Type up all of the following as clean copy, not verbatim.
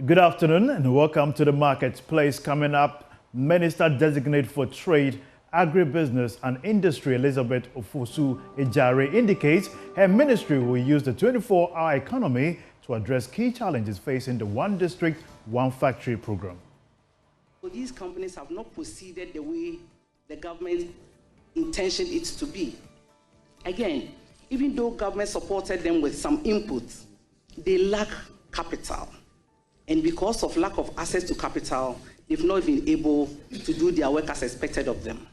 Good afternoon and welcome to the Marketplace. Coming up, Minister Designate for Trade, Agribusiness and Industry Elizabeth Ofosu-Ejare indicates her ministry will use the 24-hour economy to address key challenges facing the One District, One Factory program. So these companies have not proceeded the way the government intention it to be. Again, even though government supported them with some inputs, they lack capital. And because of lack of access to capital, they've not been able to do their work as expected of them.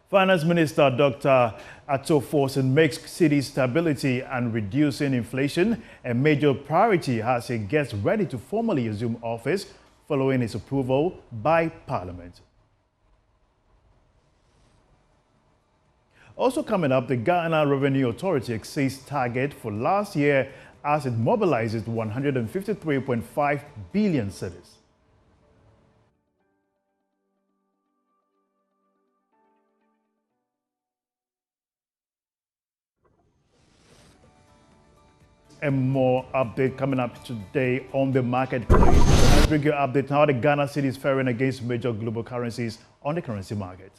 Finance Minister Dr. Ato Forson makes Cedi stability and reducing inflation a major priority as he gets ready to formally assume office following his approval by Parliament. Also coming up, the Ghana Revenue Authority exceeds target for last year as it mobilizes 153.5 billion cedis. And more update coming up today on the Marketplace. Let's bring you an update on how the Ghana cedi is faring against major global currencies on the currency market.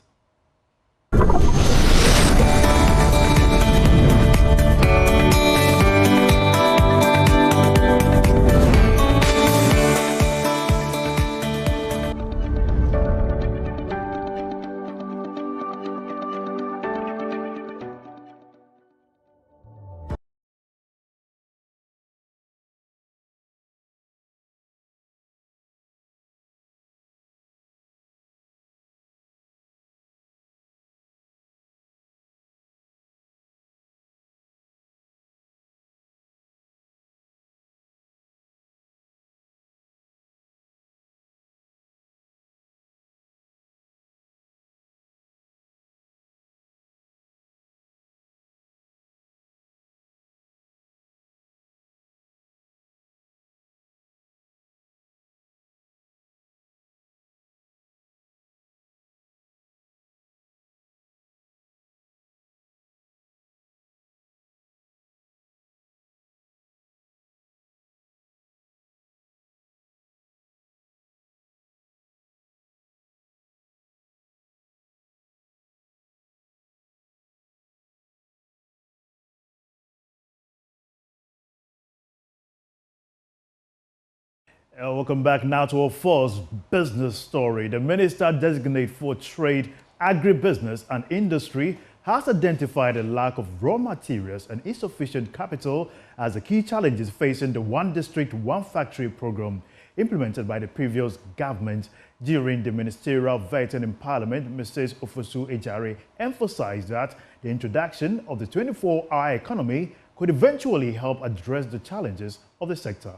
Welcome back now to our first business story. The Minister Designate for Trade, Agribusiness and Industry has identified a lack of raw materials and insufficient capital as the key challenges facing the One District, One Factory program implemented by the previous government. During the ministerial vetting in Parliament, Mrs. Ofosu-Ejare emphasized that the introduction of the 24-hour economy could eventually help address the challenges of the sector.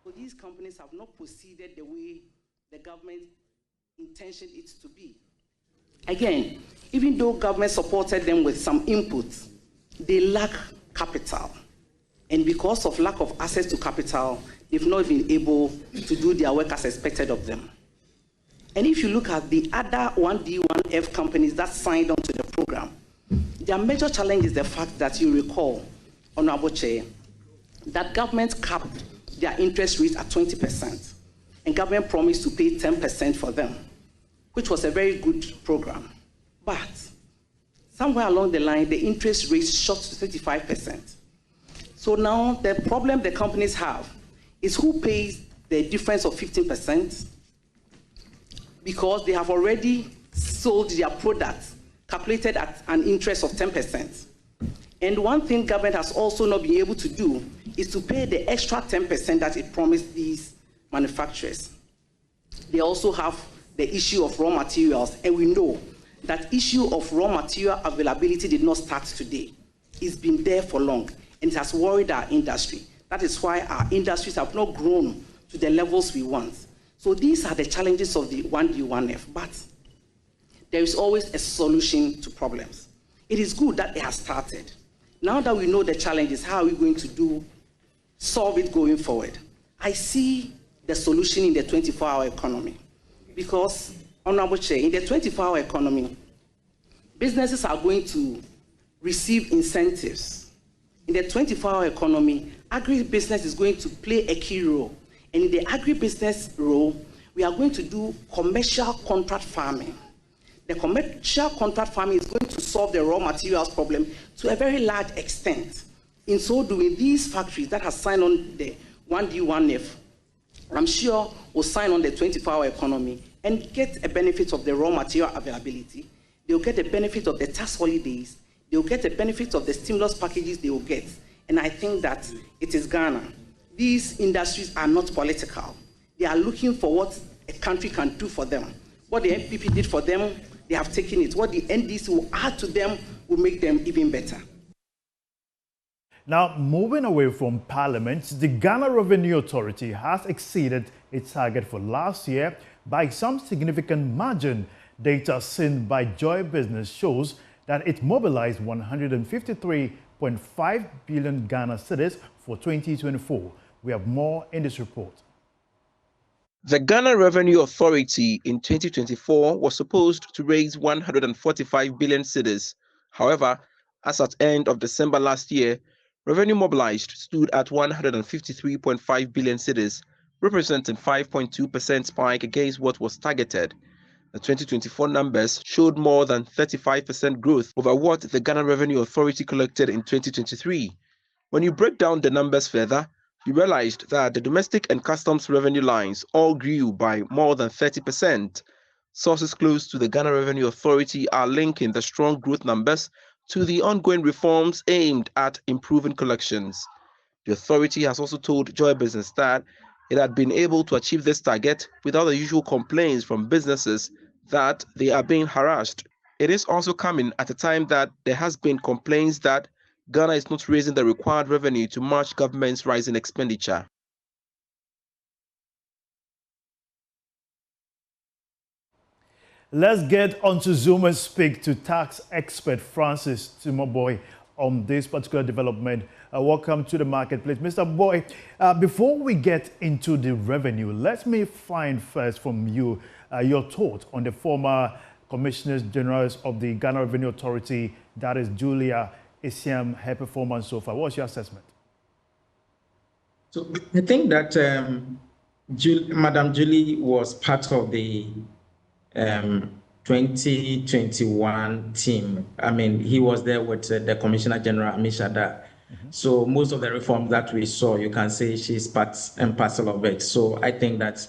So these companies have not proceeded the way the government intention it to be. Again, even though government supported them with some inputs, they lack capital. And because of lack of access to capital, they've not been able to do their work as expected of them. And if you look at the other 1D, 1F companies that signed on to the program, their major challenge is the fact that you recall, Honorable Chair, that government capped their interest rate at 20%, and government promised to pay 10% for them, which was a very good program. But somewhere along the line, the interest rate shot to 35%. So now the problem the companies have is who pays the difference of 15%, because they have already sold their products calculated at an interest of 10%. And one thing government has also not been able to do is to pay the extra 10% that it promised these manufacturers. They also have the issue of raw materials, and we know that issue of raw material availability did not start today. It's been there for long, and it has worried our industry. That is why our industries have not grown to the levels we want. So these are the challenges of the 1D, 1F, but there is always a solution to problems. It is good that it has started. Now that we know the challenges, how are we going to solve it going forward? I see the solution in the 24-hour economy. Because, Honorable Chair, in the 24-hour economy, businesses are going to receive incentives. In the 24-hour economy, agribusiness is going to play a key role. And in the agribusiness role, we are going to do commercial contract farming. The commercial contract farming is going to solve the raw materials problem to a very large extent. In so doing, these factories that have signed on the 1D1F, I'm sure will sign on the 24-hour economy and get a benefit of the raw material availability. They'll get the benefit of the tax holidays. They'll get the benefit of the stimulus packages they will get. And I think that it is Ghana. These industries are not political. They are looking for what a country can do for them. What the NPP did for them, they have taken it. What the NDC will add to them will make them even better. Now, moving away from Parliament, the Ghana Revenue Authority has exceeded its target for last year by some significant margin. Data seen by Joy Business shows that it mobilized 153.5 billion Ghana cedis for 2024. We have more in this report. The Ghana Revenue Authority in 2024 was supposed to raise 145 billion cedis. However, as at end of December last year, revenue mobilized stood at 153.5 billion cedis, representing 5.2% spike against what was targeted. The 2024 numbers showed more than 35% growth over what the Ghana Revenue Authority collected in 2023. When you break down the numbers further, you realized that the domestic and customs revenue lines all grew by more than 30%. Sources close to the Ghana Revenue Authority are linking the strong growth numbers to the ongoing reforms aimed at improving collections. The authority has also told Joy Business that it had been able to achieve this target without the usual complaints from businesses that they are being harassed. It is also coming at a time that there has been complaints that Ghana is not raising the required revenue to match government's rising expenditure. Let's get on to Zoom and speak to tax expert Francis Tboy on this particular development. Welcome to the marketplace. Mr. Boy, before we get into the revenue, let me find first from you your thought on the former Commissioners Generals of the Ghana Revenue Authority, that is Julia Isiam, her performance so far. What's your assessment? So I think that Madam Julie was part of the 2021 team. I mean, he was there with the Commissioner General Amishada. So most of the reforms that we saw, you can say she's part and parcel of it. So I think that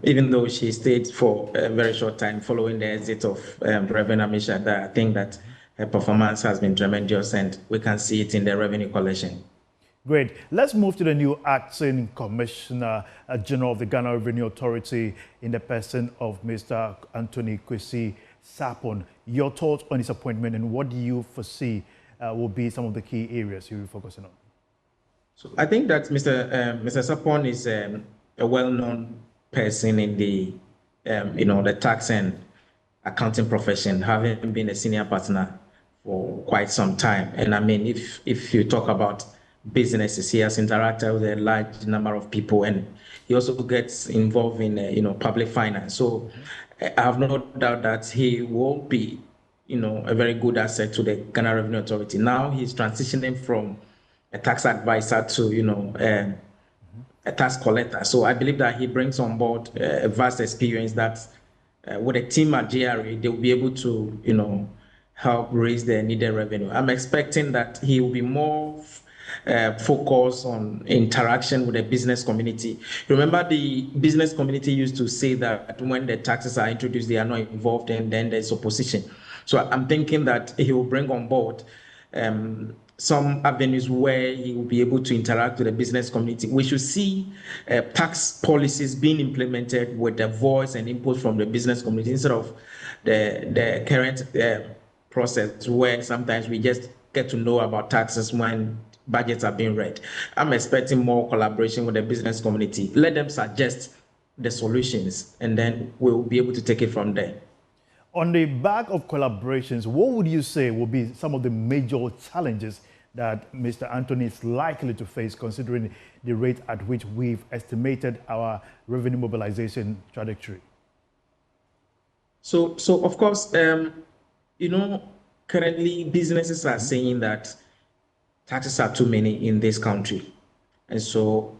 even though she stayed for a very short time following the exit of Reverend Amishada, I think that her performance has been tremendous, and we can see it in the revenue collection. Great. Let's move to the new acting Commissioner General of the Ghana Revenue Authority in the person of Mr. Anthony Kwesi Sapon. Your thoughts on his appointment, and what do you foresee will be some of the key areas you'll be focusing on? So I think that Mr. Sapon is a well-known person in the the tax and accounting profession, having been a senior partner for quite some time. And I mean, if you talk about businesses, he has interacted with a large number of people, and he also gets involved in public finance. So I have no doubt that he will be a very good asset to the Ghana Revenue Authority. Now he's transitioning from a tax advisor to a tax collector. So I believe that he brings on board a vast experience that with a team at GRA, they will be able to help raise the needed revenue. I'm expecting that he will be more focused on interaction with the business community. Remember, the business community used to say that when the taxes are introduced, they are not involved, and then there's opposition. So I'm thinking that he will bring on board some avenues where he will be able to interact with the business community. We should see tax policies being implemented with the voice and input from the business community instead of the current process where sometimes we just get to know about taxes when budgets are being read. I'm expecting more collaboration with the business community. Let them suggest the solutions, and then we'll be able to take it from there. On the back of collaborations, what would you say will be some of the major challenges that Mr. Anthony is likely to face, considering the rate at which we've estimated our revenue mobilization trajectory? So of course, currently businesses are saying that taxes are too many in this country. And so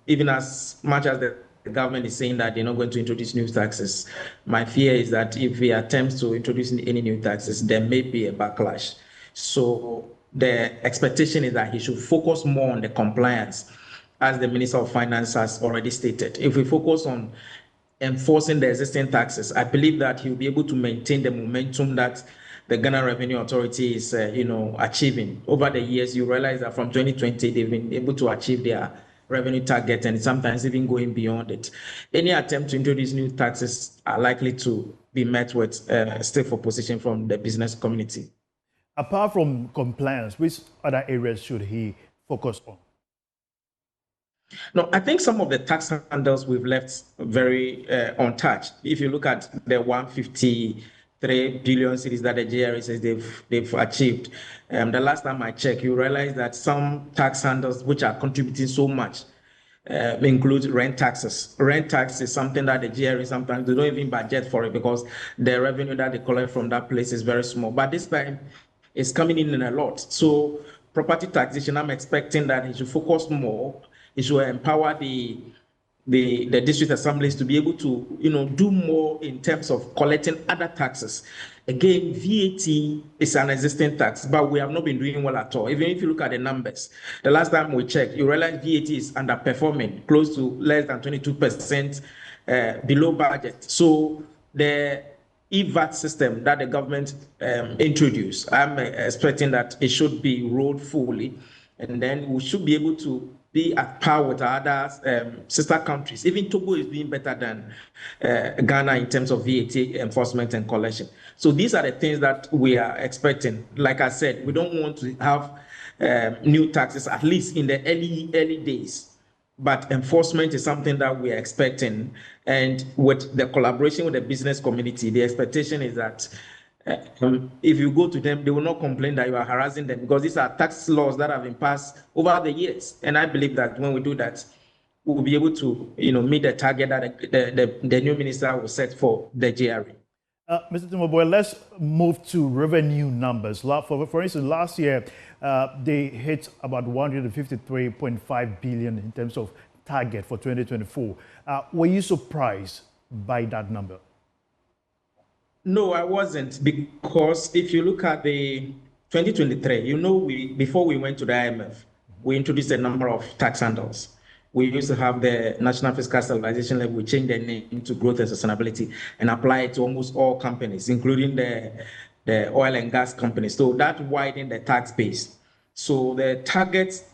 even as much as the government is saying that they're not going to introduce new taxes, my fear is that if we attempt to introduce any new taxes, there may be a backlash. So the expectation is that he should focus more on the compliance, as the Minister of Finance has already stated. If we focus on enforcing the existing taxes, I believe that he'll be able to maintain the momentum that the Ghana Revenue Authority is, achieving. Over the years, you realize that from 2020, they've been able to achieve their revenue target and sometimes even going beyond it. Any attempt to introduce new taxes are likely to be met with stiff opposition from the business community. Apart from compliance, which other areas should he focus on? No, I think some of the tax handles we've left very untouched. If you look at the 153 billion cedis that the JRA says they've achieved, the last time I checked, you realize that some tax handles which are contributing so much include rent taxes. Rent tax is something that the JRA sometimes they don't even budget for it because the revenue that they collect from that place is very small. But this time, it's coming in a lot. So property taxation, I'm expecting that he should focus more. It should empower the district assemblies to be able to, do more in terms of collecting other taxes. Again, VAT is an existing tax, but we have not been doing well at all. Even if you look at the numbers, the last time we checked, you realize VAT is underperforming, close to less than 22% below budget. So the EVAT system that the government introduced, I'm expecting that it should be rolled fully, and then we should be able to be at par with other sister countries. Even Togo is doing better than Ghana in terms of VAT enforcement and collection. So these are the things that we are expecting. Like I said, we don't want to have new taxes, at least in the early days. But enforcement is something that we are expecting. And with the collaboration with the business community, the expectation is that if you go to them, they will not complain that you are harassing them because these are tax laws that have been passed over the years. And I believe that when we do that, we will be able to, meet the target that the new minister will set for the JRE. Mr. Tboy, let's move to revenue numbers. For instance, last year, they hit about 153.5 billion in terms of target for 2024. Were you surprised by that number? No, I wasn't, because if you look at the 2023, before we went to the IMF, we introduced a number of tax handles. We used to have the National Fiscal Stabilization Level. We changed the name to Growth and Sustainability and apply it to almost all companies, including the oil and gas companies. So that widened the tax base. So the targets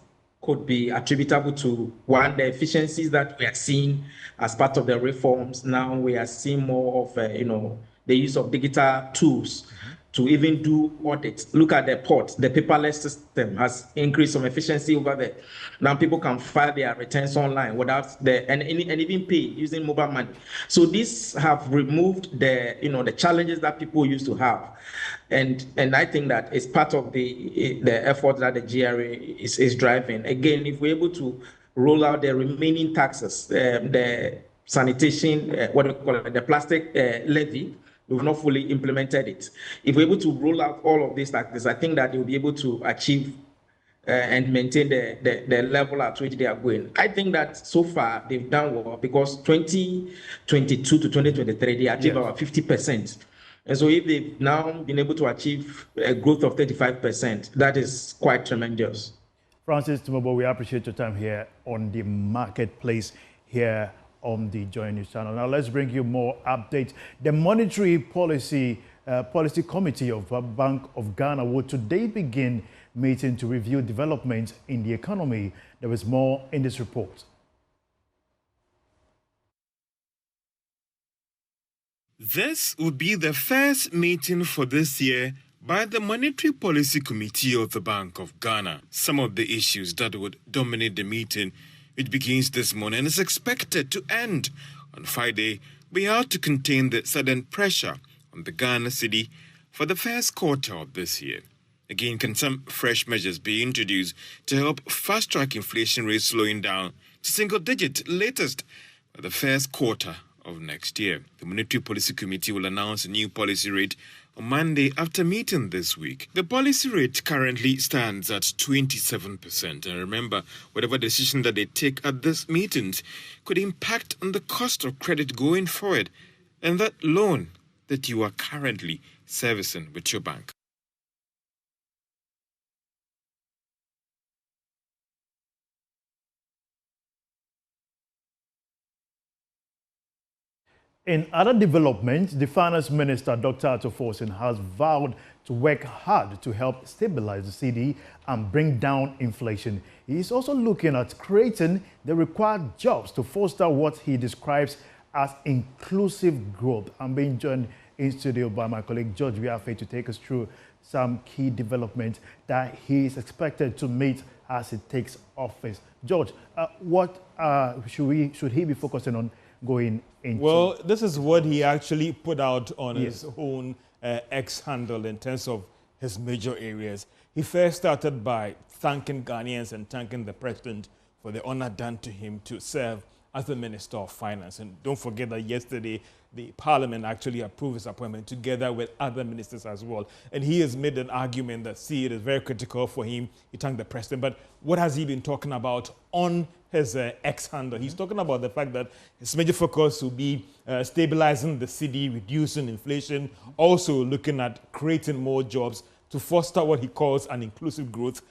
could be attributable to, one, the efficiencies that we are seeing as part of the reforms. Now we are seeing more of, the use of digital tools to even do audits. Look at the port. The paperless system has increased some efficiency over there. Now people can file their returns online without and even pay using mobile money. So these have removed the challenges that people used to have. And I think that it's part of the effort that the GRA is driving. Again, if we're able to roll out the remaining taxes, the sanitation, the plastic levy, we've not fully implemented it. If we're able to roll out all of these taxes, I think that they'll be able to achieve and maintain the level at which they are going. I think that so far they've done well because 2022 to 2023, they achieved about 50%. And so if they've now been able to achieve a growth of 35%, that is quite tremendous. Francis Tboy, we appreciate your time here on the marketplace here on the Joy News channel. Now let's bring you more updates. The Monetary Policy Committee of Bank of Ghana will today begin meeting to review developments in the economy. There is more in this report. This will be the first meeting for this year by the Monetary Policy Committee of the Bank of Ghana. Some of the issues that would dominate the meeting, which begins this morning and is expected to end on Friday, we are to contain the sudden pressure on the Ghana cedi for the first quarter of this year. Again, can some fresh measures be introduced to help fast-track inflation rates slowing down to single-digit latest by the first quarter of next year. The Monetary Policy Committee will announce a new policy rate on Monday after meeting this week. The policy rate currently stands at 27%. And remember, whatever decision that they take at this meeting could impact on the cost of credit going forward and that loan that you are currently servicing with your bank. In other developments, the Finance Minister, Dr. Ato Forson, has vowed to work hard to help stabilize the cedi and bring down inflation. He is also looking at creating the required jobs to foster what he describes as inclusive growth. I'm being joined in studio by my colleague George Biafe to take us through some key developments that he is expected to meet as he takes office. George, what should he be focusing on going into? Well, this is what he actually put out on his own X handle in terms of his major areas. He first started by thanking Ghanaians and thanking the president for the honor done to him to serve as the Minister of Finance. And don't forget that yesterday, the Parliament actually approved his appointment together with other ministers as well. And he has made an argument that, see, it is very critical for him. He thanked the president. But what has he been talking about on his X handle? He's talking about the fact that his major focus will be stabilizing the cedi, reducing inflation, also looking at creating more jobs to foster what he calls an inclusive growth,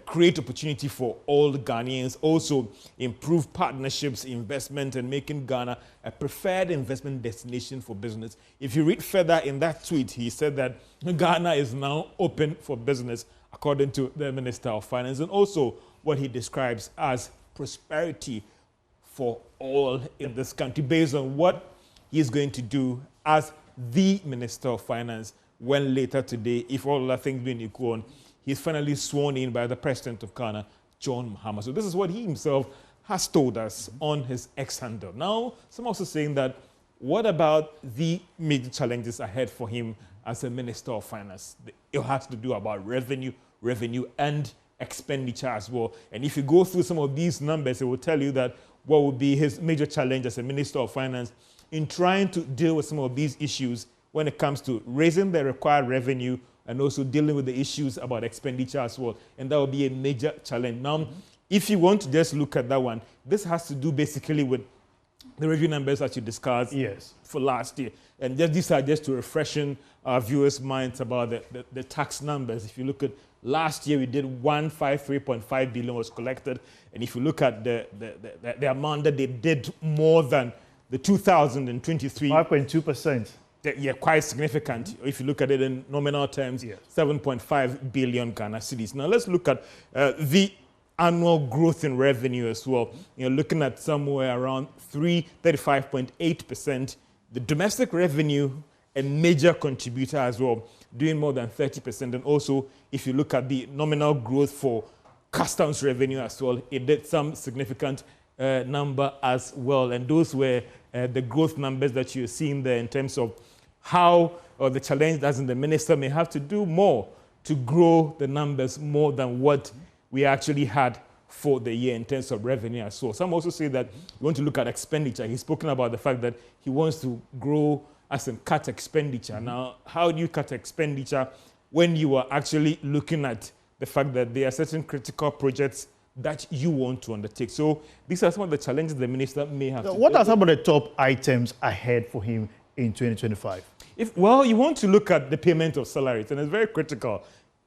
create opportunity for all Ghanaians, also improve partnerships, investment, and making Ghana a preferred investment destination for business. If you read further in that tweet, he said that Ghana is now open for business, according to the Minister of Finance, and also what he describes as prosperity for all in this country, based on what he is going to do as the Minister of Finance when later today, if all other things being equal, he's finally sworn in by the President of Ghana, John Mahama. So this is what he himself has told us on his X handle. Now, some also saying that, what about the major challenges ahead for him as a Minister of Finance? It has to do about revenue and expenditure as well. And if you go through some of these numbers, it will tell you that what would be his major challenge as a Minister of Finance in trying to deal with some of these issues when it comes to raising the required revenue and also dealing with the issues about expenditure as well. And that will be a major challenge. Now, if you want to just look at that one, this has to do basically with the review numbers that you discussed for last year. And these are just to refreshing our viewers' minds about the tax numbers. If you look at last year, we did 153.5 billion was collected. And if you look at the amount that they did more than the 2023. 5.2%. Yeah, quite significant. If you look at it in nominal terms, 7.5 billion Ghana cedis. Now let's look at the annual growth in revenue as well. You're looking at somewhere around 35.8%. The domestic revenue, a major contributor as well, doing more than 30%. And also, if you look at the nominal growth for customs revenue as well, it did some significant number as well. And those were the growth numbers that you're seeing there in terms of how the challenge that the minister may have to do more to grow the numbers more than what we actually had for the year in terms of revenue as well. Some also say that we want to look at expenditure. He's spoken about the fact that he wants to grow as in cut expenditure. Now, how do you cut expenditure when you are actually looking at the fact that there are certain critical projects that you want to undertake? So these are some of the challenges the minister may have. What are some of the top items ahead for him in 2025? Well, you want to look at the payment of salaries, and it's very critical.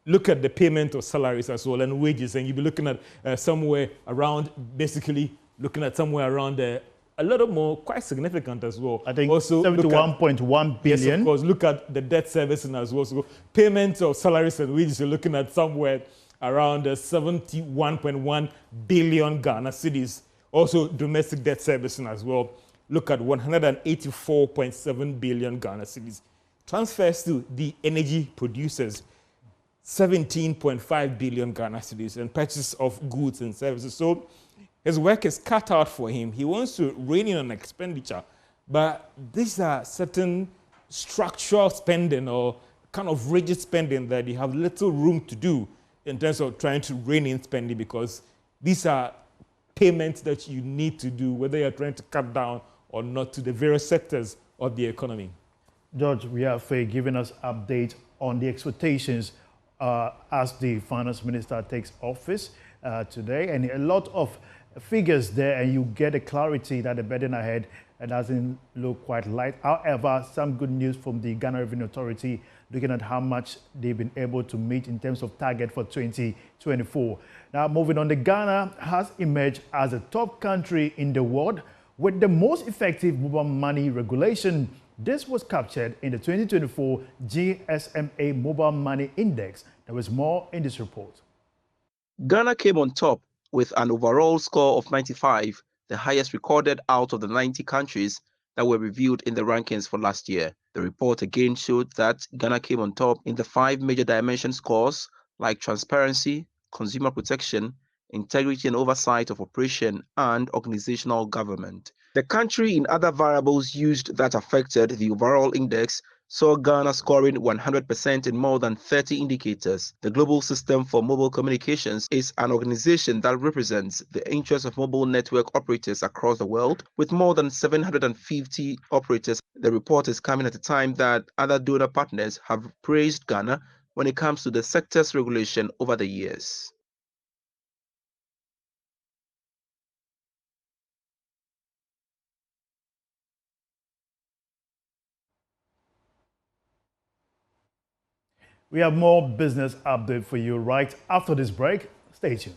Look at the payment of salaries as well and wages, and you'll be looking at somewhere around, basically looking at somewhere around a little more, quite significant as well. I think also 71.1 billion. Yes, of course. Look at the debt servicing as well. So payment of salaries and wages, you're looking at somewhere around 71.1 billion Ghana cedis. Also domestic debt servicing as well. Look at 184.7 billion Ghana cedis. Transfers to the energy producers, 17.5 billion Ghana cedis, and purchase of goods and services. So his work is cut out for him. He wants to rein in on expenditure, but these are certain structural spending or kind of rigid spending that you have little room to do in terms of trying to rein in spending, because these are payments that you need to do, whether you're trying to cut down or not to the various sectors of the economy. George, we have giving us update on the expectations as the finance minister takes office today, and a lot of figures there, and you get a clarity that the burden ahead doesn't look quite light. However, some good news from the Ghana Revenue Authority, looking at how much they've been able to meet in terms of target for 2024. Now, moving on, Ghana has emerged as a top country in the world with the most effective mobile money regulation. This was captured in the 2024 GSMA Mobile Money Index. There was more in this report. Ghana came on top with an overall score of 95, the highest recorded out of the 90 countries that were reviewed in the rankings for last year. The report again showed that Ghana came on top in the 5 major dimension scores like transparency, consumer protection, integrity and oversight of operation, and organizational government. The country in other variables used that affected the overall index saw Ghana scoring 100% in more than 30 indicators. The Global System for Mobile Communications is an organization that represents the interests of mobile network operators across the world, with more than 750 operators. The report is coming at a time that other donor partners have praised Ghana when it comes to the sector's regulation over the years. We have more business update for you right after this break. Stay tuned.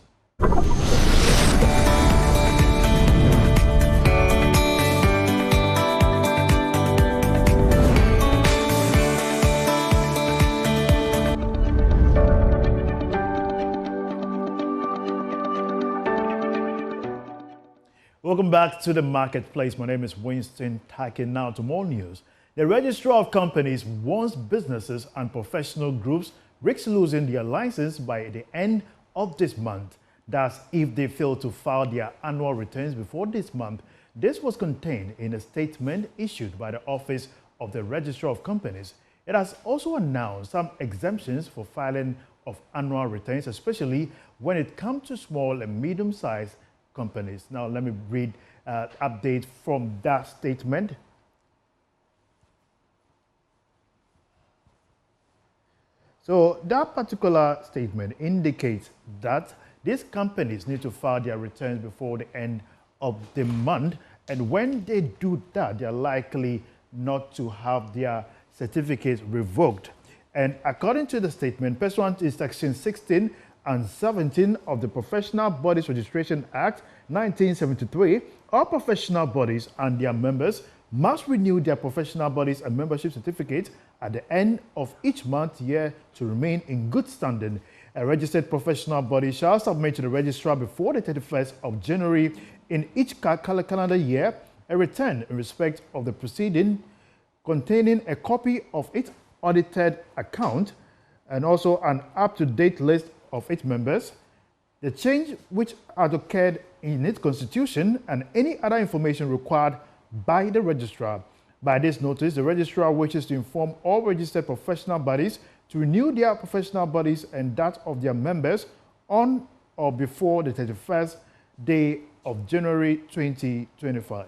Welcome back to the marketplace. My name is Winston Takin. Now to more news. The Registrar of Companies warns businesses and professional groups risk losing their license by the end of this month. That's if they fail to file their annual returns before this month. This was contained in a statement issued by the Office of the Registrar of Companies. It has also announced some exemptions for filing of annual returns, especially when it comes to small and medium-sized companies. Now, let me read update from that statement. So that particular statement indicates that these companies need to file their returns before the end of the month. And when they do that, they're likely not to have their certificates revoked. And according to the statement, pursuant to Section 16 and 17 of the Professional Bodies Registration Act 1973, all professional bodies and their members must renew their professional bodies and membership certificates at the end of each month year to remain in good standing. A registered professional body shall submit to the registrar before the 31st of January in each calendar year a return in respect of the proceeding containing a copy of its audited account and also an up-to-date list of its members, the change which had occurred in its constitution, and any other information required by the registrar. By this notice, the registrar wishes to inform all registered professional bodies to renew their professional bodies and that of their members on or before the 31st day of January 2025.